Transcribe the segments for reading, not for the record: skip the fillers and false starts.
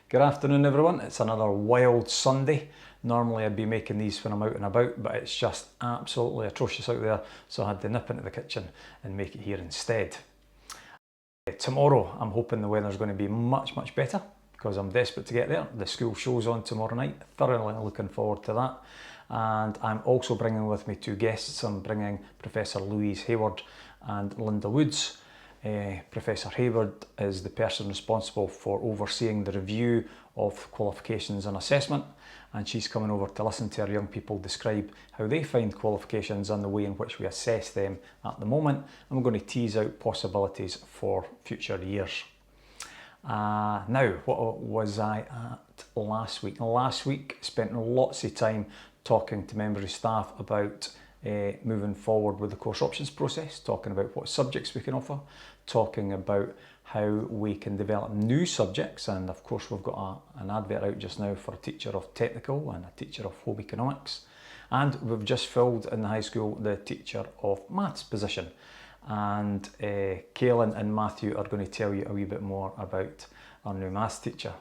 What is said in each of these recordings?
Good afternoon everyone, it's another wild Sunday. Normally I'd be making these when I'm out and about, but it's just absolutely atrocious out there, so I had to nip into the kitchen and make it here instead. Tomorrow I'm hoping the weather's going to be much better because I'm desperate to get there. The school show's on tomorrow night, thoroughly looking forward to that. And I'm also bringing with me two guests. I'm bringing Professor Louise Hayward and Linda Woods. Professor Hayward is the person responsible for overseeing the review of qualifications and assessment, and she's coming over to listen to our young people describe how they find qualifications and the way in which we assess them at the moment, and we're going to tease out possibilities for future years. Now, what was I at last week? Last week spent lots of time talking to members of staff about moving forward with the course options process, talking about what subjects we can offer, talking about how we can develop new subjects, and of course we've got an advert out just now for a teacher of technical and a teacher of home economics, and we've just filled in the high school the teacher of maths position, and Kaylin and Matthew are going to tell you a wee bit more about our new maths teacher.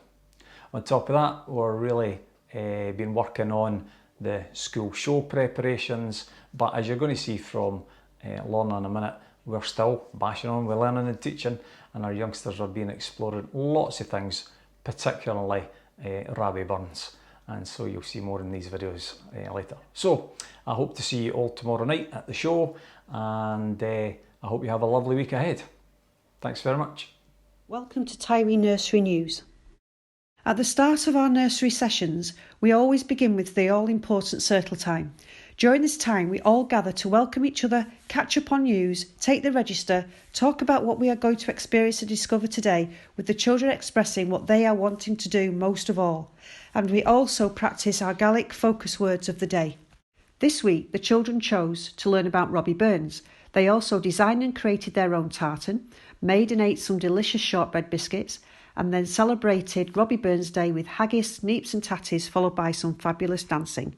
On top of that, we're really been working on the school show preparations, but as you're going to see from Lorna in a minute, we're still bashing on with learning and teaching, and our youngsters are being exploring lots of things, particularly Rabbie Burns, and so you'll see more in these videos later. So I hope to see you all tomorrow night at the show, and I hope you have a lovely week ahead. Thanks very much. Welcome to Tiree Nursery News. At the start of our nursery sessions, we always begin with the all-important circle time. During this time, we all gather to welcome each other, catch up on news, take the register, talk about what we are going to experience and discover today, with the children expressing what they are wanting to do most of all. And we also practice our Gaelic focus words of the day. This week, the children chose to learn about Robbie Burns. They also designed and created their own tartan, made and ate some delicious shortbread biscuits, and then celebrated Robbie Burns Day with haggis, neeps and tatties, followed by some fabulous dancing.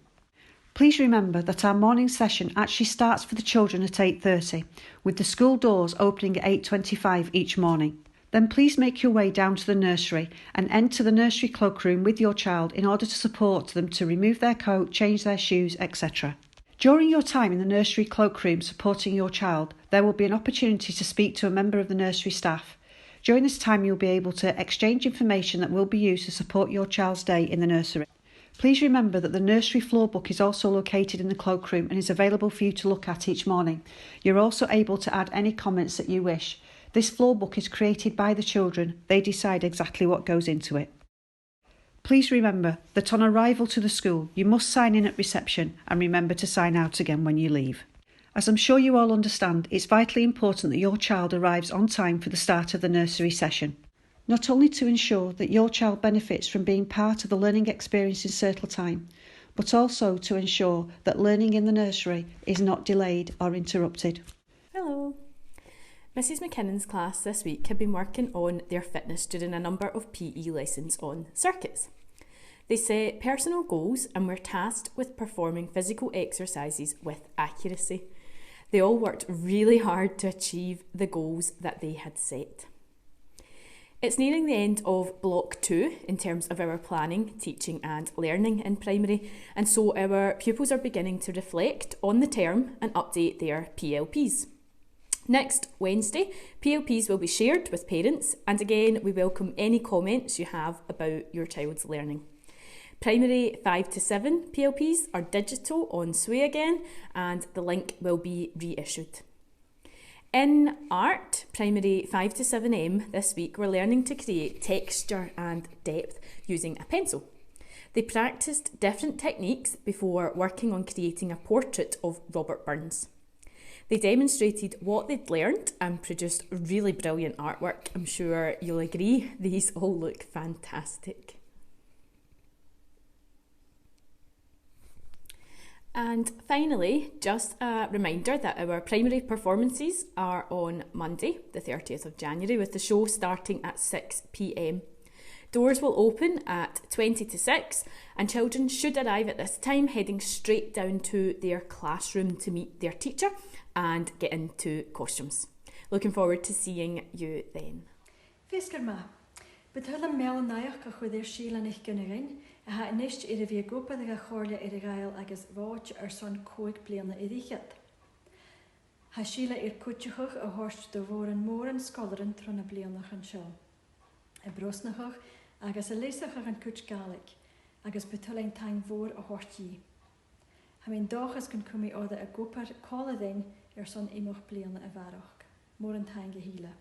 Please remember that our morning session actually starts for the children at 8:30, with the school doors opening at 8:25 each morning. Then please make your way down to the nursery and enter the nursery cloakroom with your child in order to support them to remove their coat, change their shoes, etc. During your time in the nursery cloakroom supporting your child, there will be an opportunity to speak to a member of the nursery staff. During this time, you'll be able to exchange information that will be used to support your child's day in the nursery. Please remember that the nursery floor book is also located in the cloakroom and is available for you to look at each morning. You're also able to add any comments that you wish. This floor book is created by the children. They decide exactly what goes into it. Please remember that on arrival to the school, you must sign in at reception and remember to sign out again when you leave. As I'm sure you all understand, it's vitally important that your child arrives on time for the start of the nursery session. Not only to ensure that your child benefits from being part of the learning experience in circle time, but also to ensure that learning in the nursery is not delayed or interrupted. Hello. Mrs McKinnon's class this week have been working on their fitness during a number of PE lessons on circuits. They set personal goals and were tasked with performing physical exercises with accuracy. They all worked really hard to achieve the goals that they had set. It's nearing the end of Block 2 in terms of our planning, teaching and learning in primary, and so our pupils are beginning to reflect on the term and update their PLPs. Next Wednesday, PLPs will be shared with parents, and again we welcome any comments you have about your child's learning. Primary 5 to 7 PLPs are digital on Sway again, and the link will be reissued. In art, primary 5 to 7M this week we're learning to create texture and depth using a pencil. They practiced different techniques before working on creating a portrait of Robert Burns. They demonstrated what they'd learned and produced really brilliant artwork. I'm sure you'll agree, these all look fantastic. And finally, just a reminder that our primary performances are on Monday, the 30th of January, with the show starting at 6 p.m. Doors will open at 20 to 6, and children should arrive at this time heading straight down to their classroom to meet their teacher and get into costumes. Looking forward to seeing you then. Fiskerma. Betuil am mel naiach a chud síl an ich gynnarin, a ha inist a bhí gopa a chorla gael agus bháit son cóig bliana irichiad. Ha síle cúteachach a horst do bhór an mór an scolaran trona blianach an seo. A brosnachach agus a leisachach an cúte galig, agus betuil ein taing bhór a hortí. Ha mén dáchas gan cumí áda a gopar cáladin son imach bliana a bharach, mór an taing híle.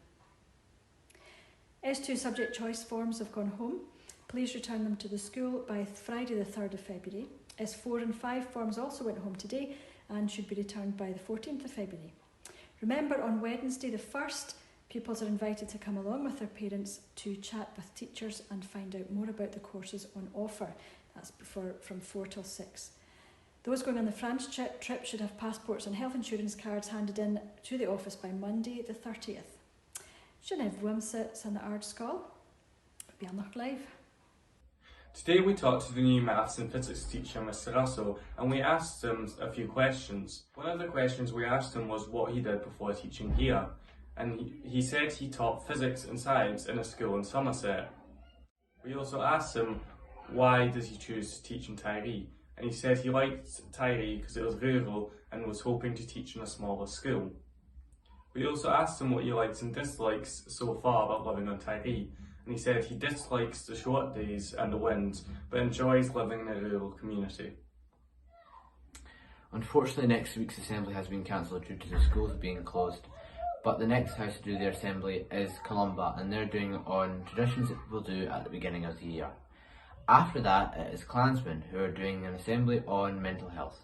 S2 subject choice forms have gone home. Please return them to the school by Friday the 3rd of February. S4 and 5 forms also went home today and should be returned by the 14th of February. Remember, on Wednesday the 1st, pupils are invited to come along with their parents to chat with teachers and find out more about the courses on offer. That's from 4 till 6. Those going on the France trip should have passports and health insurance cards handed in to the office by Monday the 30th. Sin bhuamsa san ard scáil, beannach live. Today we talked to the new maths and physics teacher, Mr. Russell, and we asked him a few questions. One of the questions we asked him was what he did before teaching here, and he said he taught physics and science in a school in Somerset. We also asked him why did he choose to teach in Tiree, and he said he liked Tiree because it was rural and was hoping to teach in a smaller school. We also asked him what he likes and dislikes so far about living on Tiree, and he said he dislikes the short days and the winds, but enjoys living in a rural community. Unfortunately, next week's assembly has been cancelled due to the schools being closed, but the next house to do their assembly is Columba, and they're doing it on traditions that people do at the beginning of the year. After that, it is Klansmen who are doing an assembly on mental health.